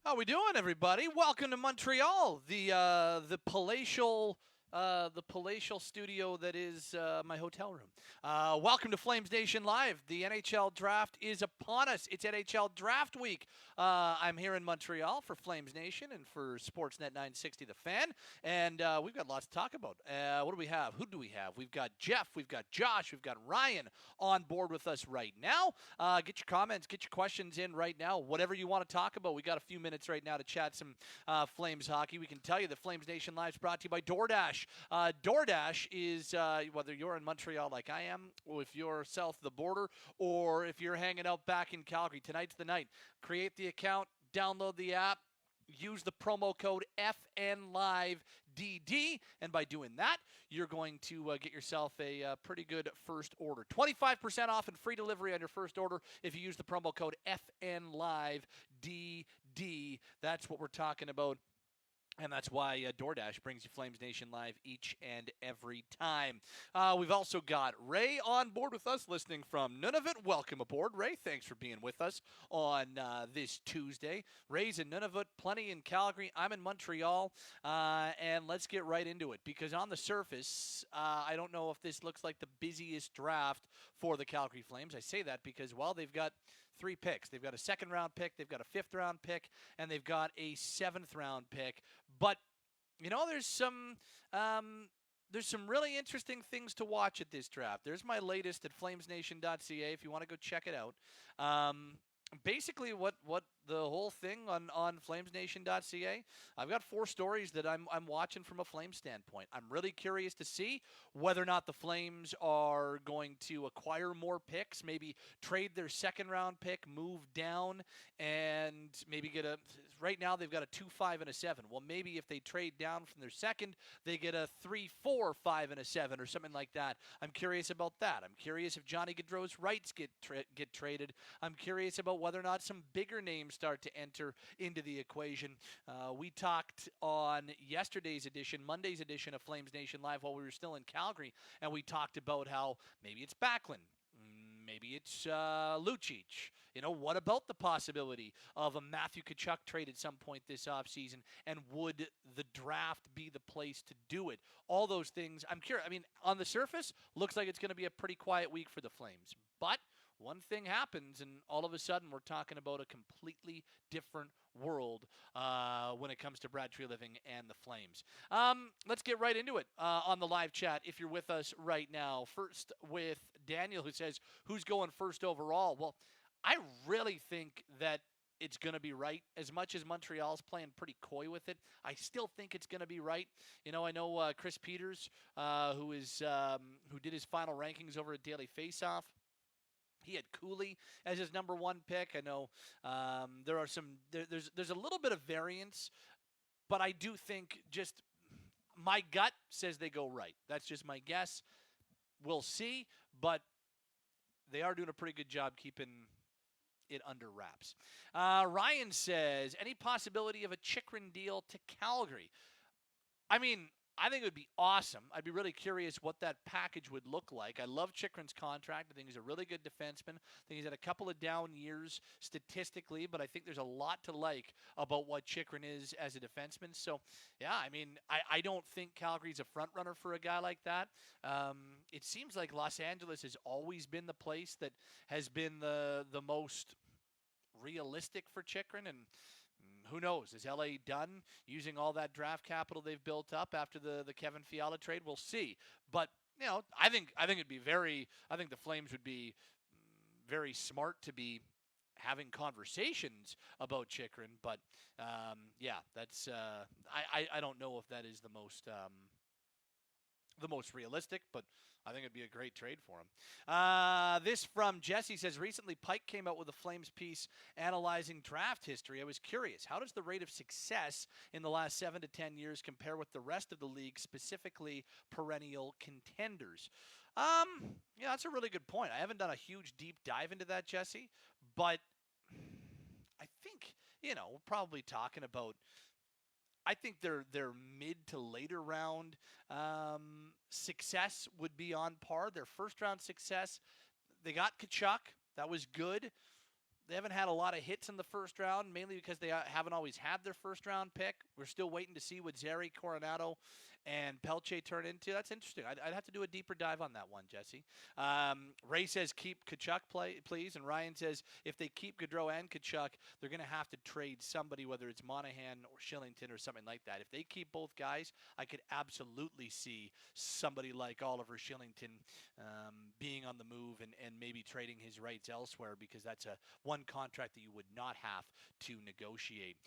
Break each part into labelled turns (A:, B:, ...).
A: How we doing, everybody? Welcome to Montreal, the palatial studio that is my hotel room. Welcome to Flames Nation Live. The NHL Draft is upon us. It's NHL Draft Week. I'm here in Montreal for Flames Nation and for Sportsnet 960 The Fan, and we've got lots to talk about. What do we have? Who do we have? We've got Jeff, we've got Josh, we've got Ryan on board with us right now. Get your comments, get your questions in right now. Whatever you want to talk about, we got a few minutes right now to chat some Flames hockey. We can tell you the Flames Nation Live is brought to you by DoorDash. DoorDash is, whether you're in Montreal like I am, or if you're south of the border, or if you're hanging out back in Calgary, tonight's the night. Create the account, download the app, use the promo code FNLiveDD, and by doing that, you're going to get yourself a pretty good first order. 25% off and free delivery on your first order if you use the promo code FNLiveDD. That's what we're talking about. And that's why DoorDash brings you Flames Nation Live each and every time. We've also got Ray on board with us, listening from Nunavut. Welcome aboard, Ray. Thanks for being with us on this Tuesday. Ray's in Nunavut, plenty in Calgary. I'm in Montreal. And let's get right into it, because on the surface, I don't know if this looks like the busiest draft for the Calgary Flames. I say that because, well, they've got 3 picks. They've got a second-round pick, they've got a fifth-round pick, and they've got a seventh-round pick. But, you know, there's some really interesting things to watch at this draft. There's my latest at FlamesNation.ca if you want to go check it out. Basically, what the whole thing on FlamesNation.ca, I've got 4 stories that I'm watching from a Flames standpoint. I'm really curious to see whether or not the Flames are going to acquire more picks, maybe trade their second-round pick, move down, and maybe get a – right now they've got a 2, 5, and a 7. Well, maybe if they trade down from their second, they get a 3, 4, 5, and a 7 or something like that. I'm curious about that. I'm curious if Johnny Gaudreau's rights get traded. I'm curious about whether or not some bigger names start to enter into the equation. We talked on yesterday's edition, Monday's edition of Flames Nation Live while we were still in Calgary, and we talked about how maybe it's Backlund, maybe it's Lucic. You know, what about the possibility of a Matthew Tkachuk trade at some point this offseason, and would the draft be the place to do it? All those things. I'm curious. I mean, on the surface, looks like it's going to be a pretty quiet week for the Flames, but one thing happens, and all of a sudden we're talking about a completely different world when it comes to Brad Treliving and the Flames. Let's get right into it on the live chat if you're with us right now. First with Daniel, who says, who's going first overall? Well, I really think that it's going to be right. As much as Montreal's playing pretty coy with it, I still think it's going to be right. You know, I know Chris Peters, who did his final rankings over at Daily Faceoff, he had Cooley as his number 1 pick. I know there are there's a little bit of variance, but I do think just my gut says they go right. That's just my guess. We'll see, but they are doing a pretty good job keeping it under wraps. Ryan says, any possibility of a Chychrun deal to Calgary? I mean, I think it would be awesome. I'd be really curious what that package would look like. I love Chychrun's contract. I think he's a really good defenseman. I think he's had a couple of down years statistically, but I think there's a lot to like about what Chychrun is as a defenseman. So, yeah, I mean, I don't think Calgary's a front runner for a guy like that. It seems like Los Angeles has always been the place that has been the most realistic for Chychrun, and who knows? Is LA done using all that draft capital they've built up after the Kevin Fiala trade? We'll see. But, you know, I think it'd be I think the Flames would be very smart to be having conversations about Chychrun. But, yeah, that's I don't know if that is the most realistic, but I think it'd be a great trade for him. This from Jesse says, recently Pike came out with a Flames piece analyzing draft history. I was curious, how does the rate of success in the last 7 to 10 years compare with the rest of the league, specifically perennial contenders? Yeah, that's a really good point. I haven't done a huge deep dive into that, Jesse, but I think, you know, we're probably talking about, I think their mid to later round success would be on par. Their first round success, they got Tkachuk. That was good. They haven't had a lot of hits in the first round, mainly because they haven't always had their first-round pick. We're still waiting to see what Zary, Coronado, and Pelche turn into. That's interesting. I'd have to do a deeper dive on that one, Jesse. Ray says keep Kachuk, please. And Ryan says if they keep Gaudreau and Kachuk, they're going to have to trade somebody, whether it's Monahan or Shillington or something like that. If they keep both guys, I could absolutely see somebody like Oliver Shillington being on the move and maybe trading his rights elsewhere, because that's a one contract that you would not have to negotiate.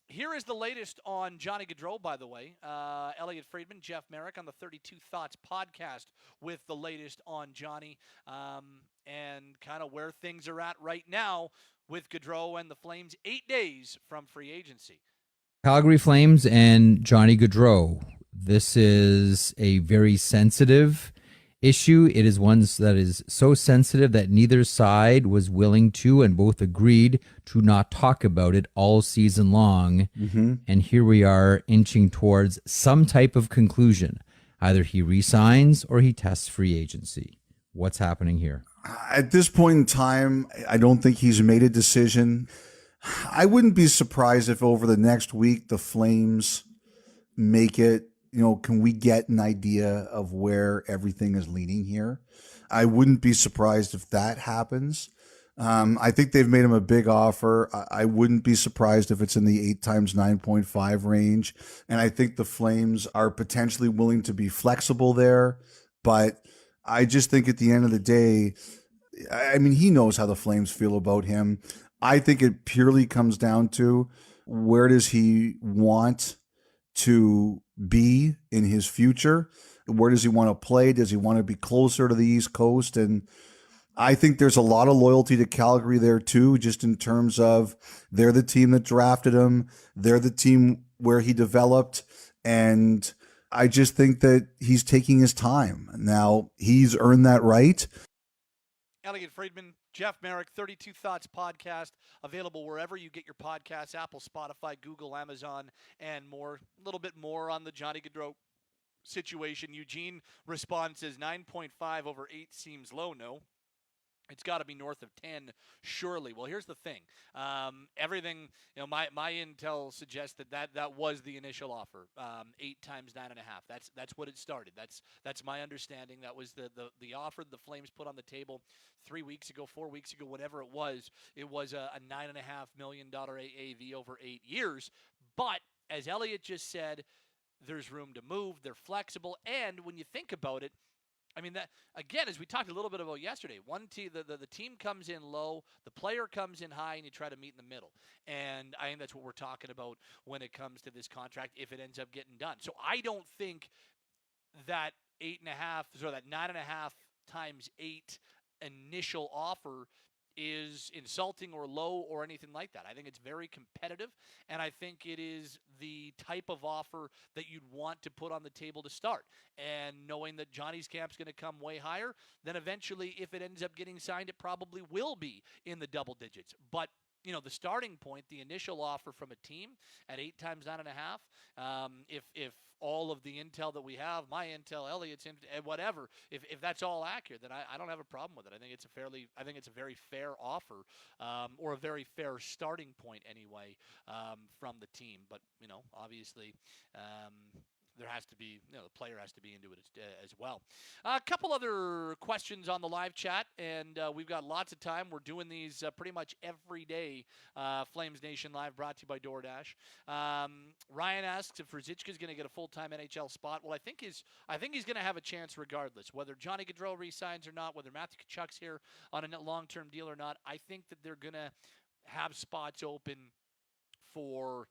A: Here is the latest on Johnny Gaudreau, by the way. Elliot Friedman, Jeff Merrick on the 32 Thoughts podcast with the latest on Johnny and kind of where things are at right now with Gaudreau and the Flames 8 days from free agency.
B: Calgary Flames and Johnny Gaudreau. This is a very sensitive issue. It is one that is so sensitive that neither side was willing to, and both agreed to not talk about it all season long. And here we are inching towards some type of conclusion. Either he resigns or he tests free agency. What's happening here?
C: At this point in time, I don't think he's made a decision. I wouldn't be surprised if over the next week the Flames make it. Can we get an idea of where everything is leaning here? I wouldn't be surprised if that happens. I think they've made him a big offer. I wouldn't be surprised if it's in the 8 times 9.5 range. And I think the Flames are potentially willing to be flexible there. But I just think at the end of the day, I mean, he knows how the Flames feel about him. I think it purely comes down to where does he want to be in his future? Where does he want to play? Does he want to be closer to the East Coast? And I think there's a lot of loyalty to Calgary there too, just in terms of they're the team that drafted him. They're the team where he developed. And I just think that he's taking his time. Now, he's earned that right.
A: Elliot Friedman, Jeff Merrick, 32 Thoughts podcast, available wherever you get your podcasts, Apple, Spotify, Google, Amazon, and more. A little bit more on the Johnny Gaudreau situation. Eugene responds, says 9.5 over 8 seems low. No. It's got to be north of 10, surely. Well, here's the thing. Everything, my intel suggests that was the initial offer, 8 times 9.5. That's what it started. That's my understanding. That was the offer the Flames put on the table 3 weeks ago, 4 weeks ago, whatever it was. It was a $9.5 million AAV over 8 years. But as Elliot just said, there's room to move. They're flexible, and when you think about it, I mean, that again, as we talked a little bit about yesterday, the team comes in low, the player comes in high, and you try to meet in the middle. And I think that's what we're talking about when it comes to this contract, if it ends up getting done. So I don't think that 9.5 times 8 initial offer is insulting or low or anything like that. I think it's very competitive, and I think it is the type of offer that you'd want to put on the table to start. And knowing that Johnny's camp's going to come way higher, then eventually if it ends up getting signed, it probably will be in the double digits. But the starting point, the initial offer from a team at 8 times 9.5, if all of the intel that we have, my intel, Elliot's and whatever, if that's all accurate, then I don't have a problem with it. I think it's a very fair offer, or a very fair starting point anyway, from the team. But obviously, there has to be, the player has to be into it as well. A couple other questions on the live chat, and we've got lots of time. We're doing these pretty much every day. Flames Nation Live, brought to you by DoorDash. Ryan asks if Ruzicka's going to get a full-time NHL spot. Well, I think he's going to have a chance regardless, whether Johnny Gaudreau resigns or not, whether Matthew Tkachuk's here on a long-term deal or not. I think that they're going to have spots open for,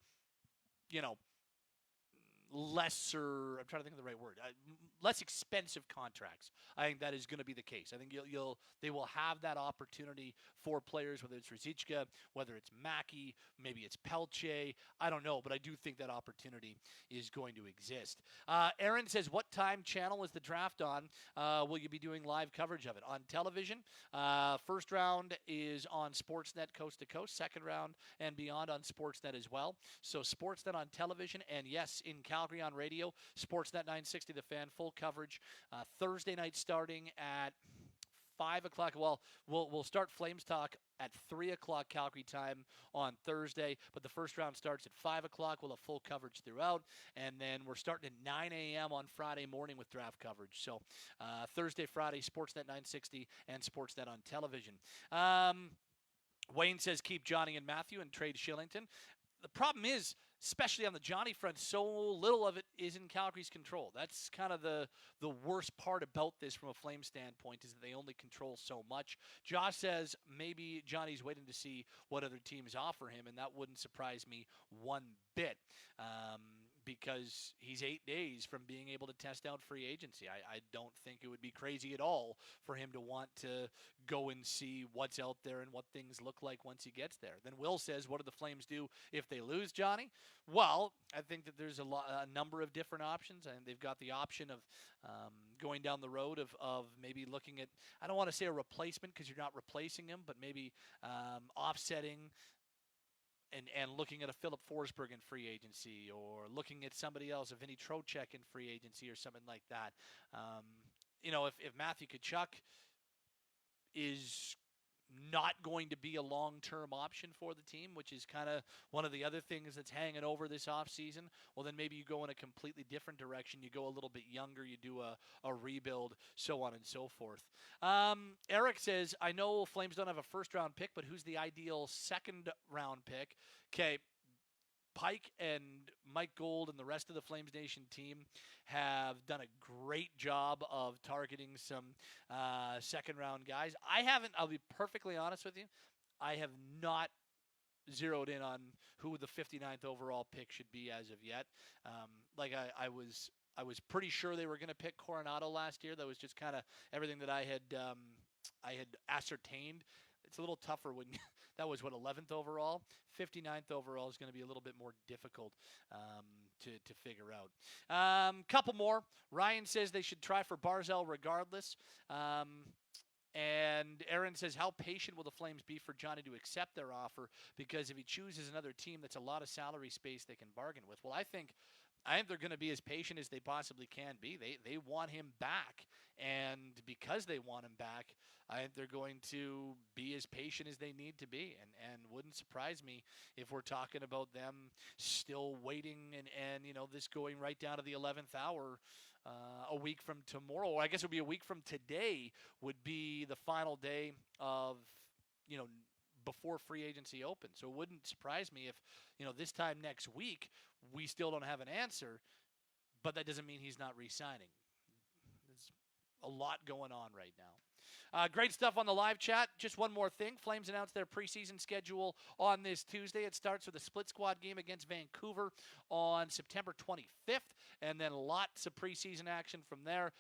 A: lesser, I'm trying to think of the right word, less expensive contracts. I think that is going to be the case. I think they will have that opportunity for players, whether it's Ruzicka, whether it's Mackey, maybe it's Pelche. I don't know, but I do think that opportunity is going to exist. Aaron says, what time channel is the draft on? Will you be doing live coverage of it? On television. First round is on Sportsnet coast to coast. Second round and beyond on Sportsnet as well. So Sportsnet on television, and yes, in Calgary on radio, Sportsnet 960 The Fan, full coverage. Thursday night starting at 5 o'clock. Well, we'll start Flames Talk at 3 o'clock Calgary time on Thursday, but the first round starts at 5 o'clock. We'll have full coverage throughout, and then we're starting at 9 a.m. on Friday morning with draft coverage. So Thursday, Friday, Sportsnet 960 and Sportsnet on television. Wayne says keep Johnny and Matthew and trade Shillington. The problem is, especially on the Johnny front, so little of it is in Calgary's control. That's kind of the worst part about this from a Flame standpoint, is that they only control so much. Josh says maybe Johnny's waiting to see what other teams offer him, and that wouldn't surprise me one bit. Because he's 8 days from being able to test out free agency. I don't think it would be crazy at all for him to want to go and see what's out there and what things look like once he gets there. Then Will says, what do the Flames do if they lose Johnny? Well, I think that there's a number of different options, and they've got the option of going down the road of maybe looking at, I don't want to say a replacement because you're not replacing him, but maybe offsetting and looking at a Philip Forsberg in free agency, or looking at somebody else, a Vinny Trocheck in free agency or something like that. If Matthew Tkachuk is not going to be a long-term option for the team, which is kind of one of the other things that's hanging over this offseason, well, then maybe you go in a completely different direction. You go a little bit younger, you do a rebuild, so on and so forth. Eric says, I know Flames don't have a first-round pick, but who's the ideal second-round pick? Okay, Pike and Mike Gold and the rest of the Flames Nation team have done a great job of targeting some second-round guys. I'll be perfectly honest with you, I have not zeroed in on who the 59th overall pick should be as of yet. I was pretty sure they were going to pick Coronado last year. That was just kind of everything that I had ascertained. It's a little tougher when that was 11th overall. 59th overall is going to be a little bit more difficult to figure out. Couple more. Ryan says they should try for Barzal regardless. And Aaron says, how patient will the Flames be for Johnny to accept their offer? Because if he chooses another team that's a lot of salary space they can bargain with. Well, I think they're going to be as patient as they possibly can be. They want him back. And because they want him back, I think they're going to be as patient as they need to be. And wouldn't surprise me if we're talking about them still waiting and this going right down to the 11th hour a week from tomorrow. Or I guess it would be a week from today would be the final day of, before free agency opens. So it wouldn't surprise me if, this time next week we still don't have an answer, but that doesn't mean he's not re-signing. There's a lot going on right now. Great stuff on the live chat. Just one more thing. Flames announced their preseason schedule on this Tuesday. It starts with a split squad game against Vancouver on September 25th, and then lots of preseason action from there.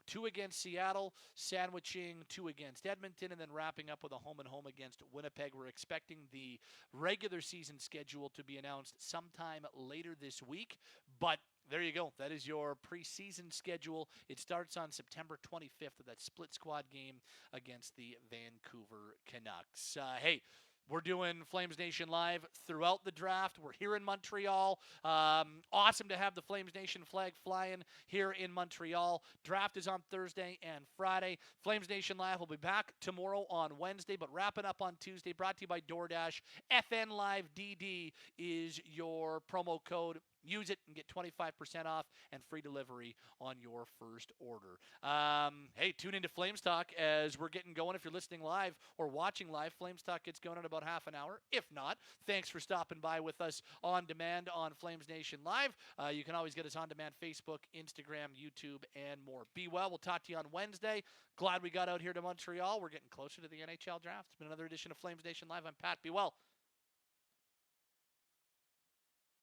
A: 2 against Seattle, sandwiching 2 against Edmonton, and then wrapping up with a home-and-home against Winnipeg. We're expecting the regular season schedule to be announced sometime later this week, but there you go. That is your preseason schedule. It starts on September 25th with that split squad game against the Vancouver Canucks. Hey, we're doing Flames Nation Live throughout the draft. We're here in Montreal. Awesome to have the Flames Nation flag flying here in Montreal. Draft is on Thursday and Friday. Flames Nation Live will be back tomorrow on Wednesday, but wrapping up on Tuesday. Brought to you by DoorDash. FN Live DD is your promo code. Use it and get 25% off and free delivery on your first order. Hey, tune into Flames Talk as we're getting going. If you're listening live or watching live, Flames Talk gets going in about half an hour. If not, thanks for stopping by with us on demand on Flames Nation Live. You can always get us on demand, Facebook, Instagram, YouTube, and more. Be well. We'll talk to you on Wednesday. Glad we got out here to Montreal. We're getting closer to the NHL Draft. It's been another edition of Flames Nation Live. I'm Pat. Be well.